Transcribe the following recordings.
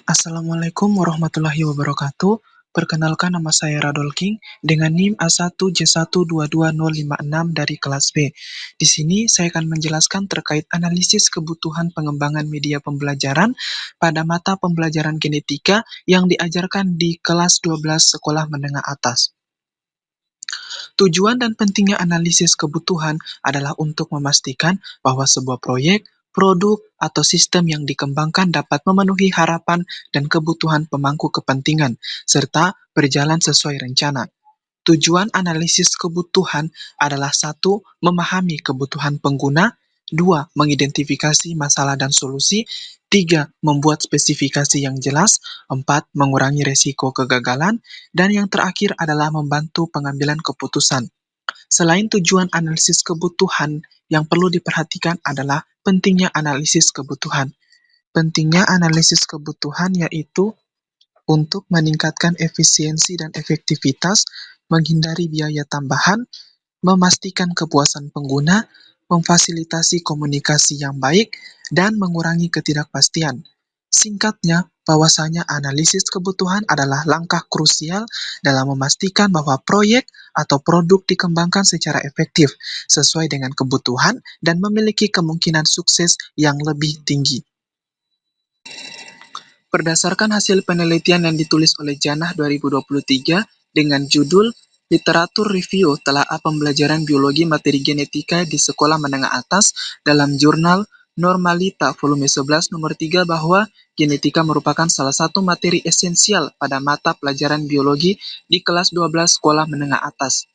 Assalamualaikum warahmatullahi wabarakatuh. Perkenalkan, nama saya Radol King dengan NIM A1J122056 dari kelas B. Di sini saya akan menjelaskan terkait analisis kebutuhan pengembangan media pembelajaran pada mata pembelajaran genetika yang diajarkan di kelas 12 sekolah menengah atas. Tujuan dan pentingnya analisis kebutuhan adalah untuk memastikan bahwa sebuah proyek, produk, atau sistem yang dikembangkan dapat memenuhi harapan dan kebutuhan pemangku kepentingan, serta berjalan sesuai rencana. Tujuan analisis kebutuhan adalah: 1. Memahami kebutuhan pengguna. 2. Mengidentifikasi masalah dan solusi. 3. Membuat spesifikasi yang jelas. 4. Mengurangi resiko kegagalan. Dan yang terakhir adalah membantu pengambilan keputusan. Selain tujuan analisis kebutuhan, yang perlu diperhatikan adalah pentingnya analisis kebutuhan. Pentingnya analisis kebutuhan yaitu untuk meningkatkan efisiensi dan efektivitas, menghindari biaya tambahan, memastikan kepuasan pengguna, memfasilitasi komunikasi yang baik, dan mengurangi ketidakpastian. Singkatnya, bahwasanya analisis kebutuhan adalah langkah krusial dalam memastikan bahwa proyek atau produk dikembangkan secara efektif, sesuai dengan kebutuhan, dan memiliki kemungkinan sukses yang lebih tinggi. Berdasarkan hasil penelitian yang ditulis oleh Jannah 2023 dengan judul Literatur Review Telaah Pembelajaran Biologi Materi Genetika di Sekolah Menengah Atas dalam jurnal Normalita volume 11 nomor 3 bahwa genetika merupakan salah satu materi esensial pada mata pelajaran biologi di kelas 12 sekolah menengah atas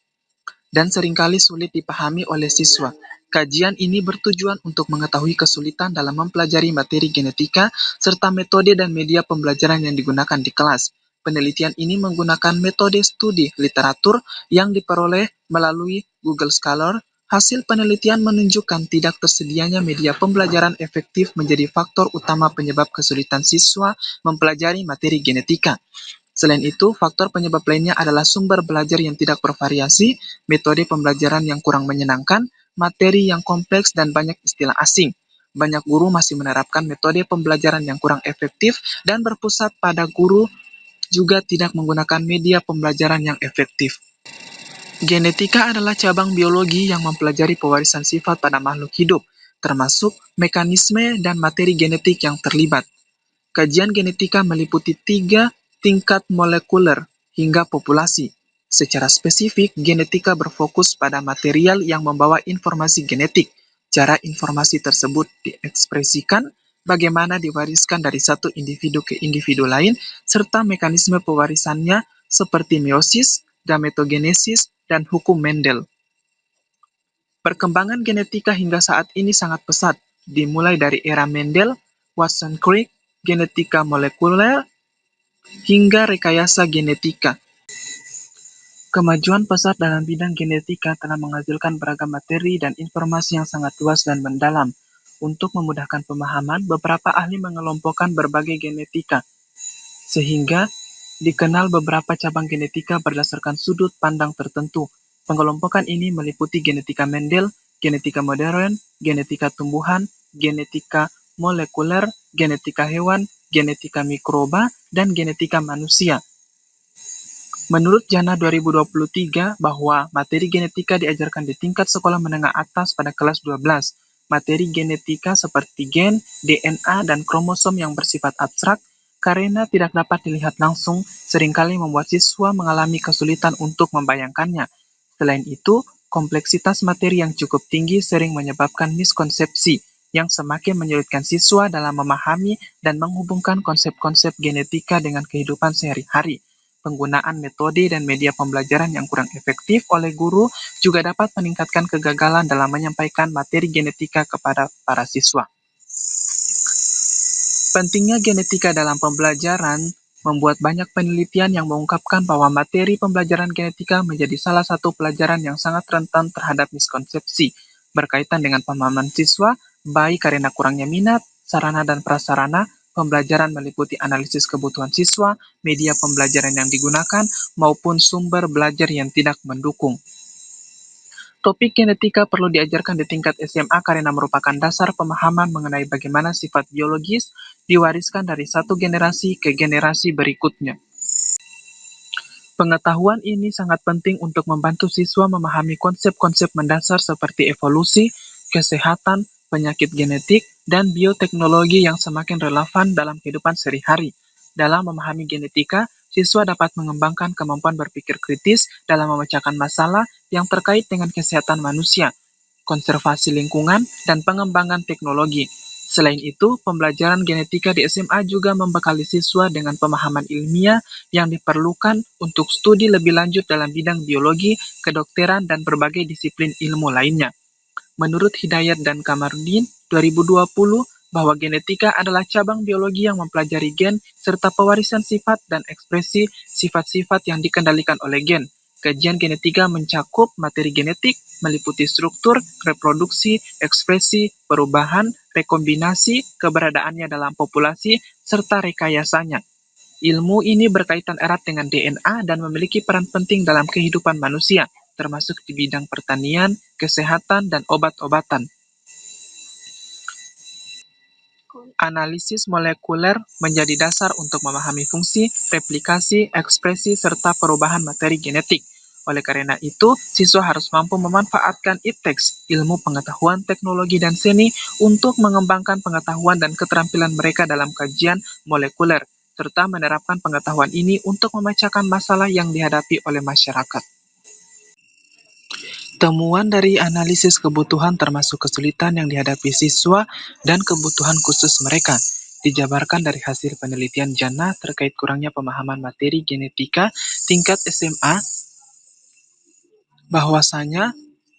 dan seringkali sulit dipahami oleh siswa. Kajian ini bertujuan untuk mengetahui kesulitan dalam mempelajari materi genetika serta metode dan media pembelajaran yang digunakan di kelas. Penelitian ini menggunakan metode studi literatur yang diperoleh melalui Google Scholar. Hasil penelitian menunjukkan tidak tersedianya media pembelajaran efektif menjadi faktor utama penyebab kesulitan siswa mempelajari materi genetika. Selain itu, faktor penyebab lainnya adalah sumber belajar yang tidak bervariasi, metode pembelajaran yang kurang menyenangkan, materi yang kompleks, dan banyak istilah asing. Banyak guru masih menerapkan metode pembelajaran yang kurang efektif dan berpusat pada guru juga tidak menggunakan media pembelajaran yang efektif. Genetika adalah cabang biologi yang mempelajari pewarisan sifat pada makhluk hidup, termasuk mekanisme dan materi genetik yang terlibat. Kajian genetika meliputi 3 tingkat molekuler hingga populasi. Secara spesifik, genetika berfokus pada material yang membawa informasi genetik, cara informasi tersebut diekspresikan, bagaimana diwariskan dari satu individu ke individu lain, serta mekanisme pewarisannya seperti meiosis, gametogenesis, dan hukum Mendel. Perkembangan genetika hingga saat ini sangat pesat, dimulai dari era Mendel, Watson-Crick, genetika molekuler, hingga rekayasa genetika. Kemajuan pesat dalam bidang genetika telah menghasilkan beragam materi dan informasi yang sangat luas dan mendalam. Untuk memudahkan pemahaman, beberapa ahli mengelompokkan berbagai genetika, sehingga dikenal beberapa cabang genetika berdasarkan sudut pandang tertentu. Pengelompokan ini meliputi genetika Mendel, genetika modern, genetika tumbuhan, genetika molekuler, genetika hewan, genetika mikroba, dan genetika manusia. Menurut Jannah 2023 bahwa materi genetika diajarkan di tingkat sekolah menengah atas pada kelas 12. Materi genetika seperti gen, DNA, dan kromosom yang bersifat abstrak karena tidak dapat dilihat langsung, seringkali membuat siswa mengalami kesulitan untuk membayangkannya. Selain itu, kompleksitas materi yang cukup tinggi sering menyebabkan miskonsepsi yang semakin menyulitkan siswa dalam memahami dan menghubungkan konsep-konsep genetika dengan kehidupan sehari-hari. Penggunaan metode dan media pembelajaran yang kurang efektif oleh guru juga dapat meningkatkan kegagalan dalam menyampaikan materi genetika kepada para siswa. Pentingnya genetika dalam pembelajaran membuat banyak penelitian yang mengungkapkan bahwa materi pembelajaran genetika menjadi salah satu pelajaran yang sangat rentan terhadap miskonsepsi berkaitan dengan pemahaman siswa, baik karena kurangnya minat, sarana dan prasarana. Pembelajaran meliputi analisis kebutuhan siswa, media pembelajaran yang digunakan, maupun sumber belajar yang tidak mendukung. Topik genetika perlu diajarkan di tingkat SMA karena merupakan dasar pemahaman mengenai bagaimana sifat biologis, diwariskan dari satu generasi ke generasi berikutnya. Pengetahuan ini sangat penting untuk membantu siswa memahami konsep-konsep mendasar seperti evolusi, kesehatan, penyakit genetik, dan bioteknologi yang semakin relevan dalam kehidupan sehari-hari. Dalam memahami genetika, siswa dapat mengembangkan kemampuan berpikir kritis dalam memecahkan masalah yang terkait dengan kesehatan manusia, konservasi lingkungan, dan pengembangan teknologi. Selain itu, pembelajaran genetika di SMA juga membekali siswa dengan pemahaman ilmiah yang diperlukan untuk studi lebih lanjut dalam bidang biologi, kedokteran, dan berbagai disiplin ilmu lainnya. Menurut Hidayat dan Kamarudin 2020, bahwa genetika adalah cabang biologi yang mempelajari gen serta pewarisan sifat dan ekspresi sifat-sifat yang dikendalikan oleh gen. Kajian genetika mencakup materi genetik, meliputi struktur, reproduksi, ekspresi, perubahan, rekombinasi, keberadaannya dalam populasi, serta rekayasanya. Ilmu ini berkaitan erat dengan DNA dan memiliki peran penting dalam kehidupan manusia, termasuk di bidang pertanian, kesehatan, dan obat-obatan. Analisis molekuler menjadi dasar untuk memahami fungsi, replikasi, ekspresi, serta perubahan materi genetik. Oleh karena itu, siswa harus mampu memanfaatkan IPTEX, ilmu pengetahuan, teknologi, dan seni, untuk mengembangkan pengetahuan dan keterampilan mereka dalam kajian molekuler, serta menerapkan pengetahuan ini untuk memecahkan masalah yang dihadapi oleh masyarakat. Temuan dari analisis kebutuhan termasuk kesulitan yang dihadapi siswa dan kebutuhan khusus mereka, dijabarkan dari hasil penelitian Jannah terkait kurangnya pemahaman materi genetika tingkat SMA, bahwasanya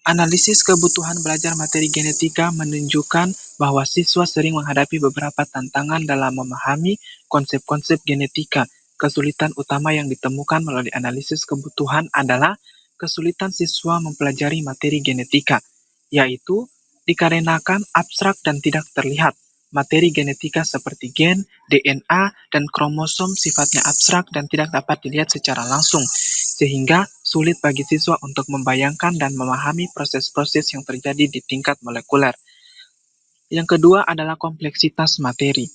analisis kebutuhan belajar materi genetika menunjukkan bahwa siswa sering menghadapi beberapa tantangan dalam memahami konsep-konsep genetika. Kesulitan utama yang ditemukan melalui analisis kebutuhan adalah kesulitan siswa mempelajari materi genetika, yaitu dikarenakan abstrak dan tidak terlihat. Materi genetika seperti gen, DNA, dan kromosom sifatnya abstrak dan tidak dapat dilihat secara langsung, sehingga sulit bagi siswa untuk membayangkan dan memahami proses-proses yang terjadi di tingkat molekuler. Yang kedua adalah kompleksitas materi.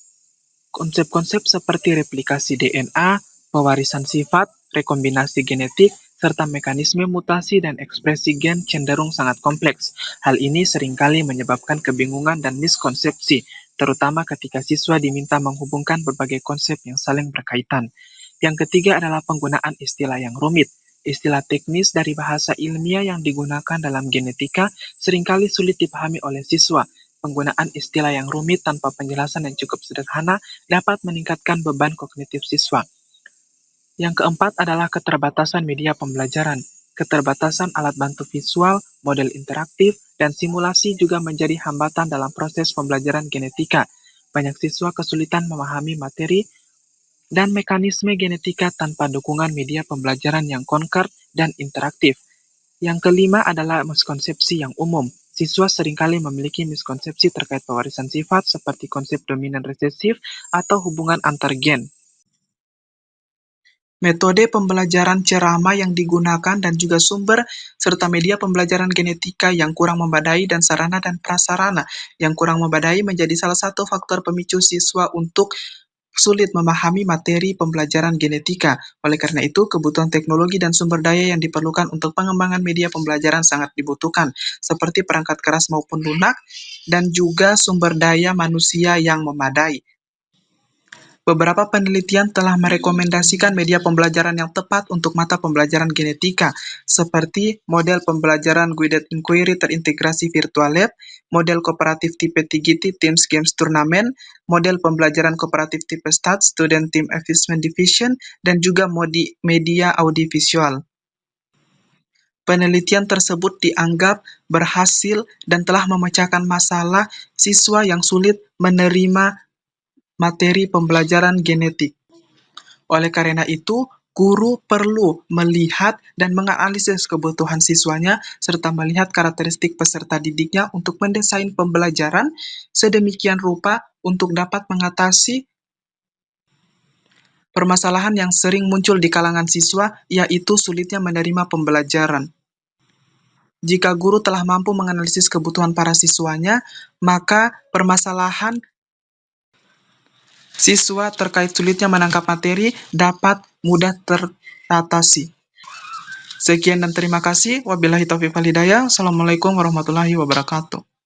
Konsep-konsep seperti replikasi DNA, pewarisan sifat, rekombinasi genetik, serta mekanisme mutasi dan ekspresi gen cenderung sangat kompleks. Hal ini seringkali menyebabkan kebingungan dan miskonsepsi, terutama ketika siswa diminta menghubungkan berbagai konsep yang saling berkaitan. Yang ketiga adalah penggunaan istilah yang rumit. Istilah teknis dari bahasa ilmiah yang digunakan dalam genetika seringkali sulit dipahami oleh siswa. Penggunaan istilah yang rumit tanpa penjelasan yang cukup sederhana dapat meningkatkan beban kognitif siswa. Yang keempat adalah keterbatasan media pembelajaran. Keterbatasan alat bantu visual, model interaktif, dan simulasi juga menjadi hambatan dalam proses pembelajaran genetika. Banyak siswa kesulitan memahami materi dan mekanisme genetika tanpa dukungan media pembelajaran yang konkret dan interaktif. Yang kelima adalah miskonsepsi yang umum. Siswa seringkali memiliki miskonsepsi terkait pewarisan sifat seperti konsep dominan resesif atau hubungan antar gen. Metode pembelajaran ceramah yang digunakan dan juga sumber serta media pembelajaran genetika yang kurang memadai dan sarana dan prasarana yang kurang memadai menjadi salah satu faktor pemicu siswa untuk sulit memahami materi pembelajaran genetika. Oleh karena itu, kebutuhan teknologi dan sumber daya yang diperlukan untuk pengembangan media pembelajaran sangat dibutuhkan, seperti perangkat keras maupun lunak, dan juga sumber daya manusia yang memadai. Beberapa penelitian telah merekomendasikan media pembelajaran yang tepat untuk mata pembelajaran genetika, seperti model pembelajaran Guided Inquiry terintegrasi Virtual Lab, model kooperatif tipe TGT Teams Games Turnamen, model pembelajaran kooperatif tipe STAT Student Team Assessment Division, dan juga media audiovisual. Penelitian tersebut dianggap berhasil dan telah memecahkan masalah siswa yang sulit menerima materi pembelajaran genetik. Oleh karena itu, guru perlu melihat dan menganalisis kebutuhan siswanya serta melihat karakteristik peserta didiknya untuk mendesain pembelajaran sedemikian rupa untuk dapat mengatasi permasalahan yang sering muncul di kalangan siswa, yaitu sulitnya menerima pembelajaran. Jika guru telah mampu menganalisis kebutuhan para siswanya, maka permasalahan siswa terkait sulitnya menangkap materi dapat mudah teratasi. Sekian dan terima kasih. Wabillahi taufiq wal hidayah. Assalamualaikum warahmatullahi wabarakatuh.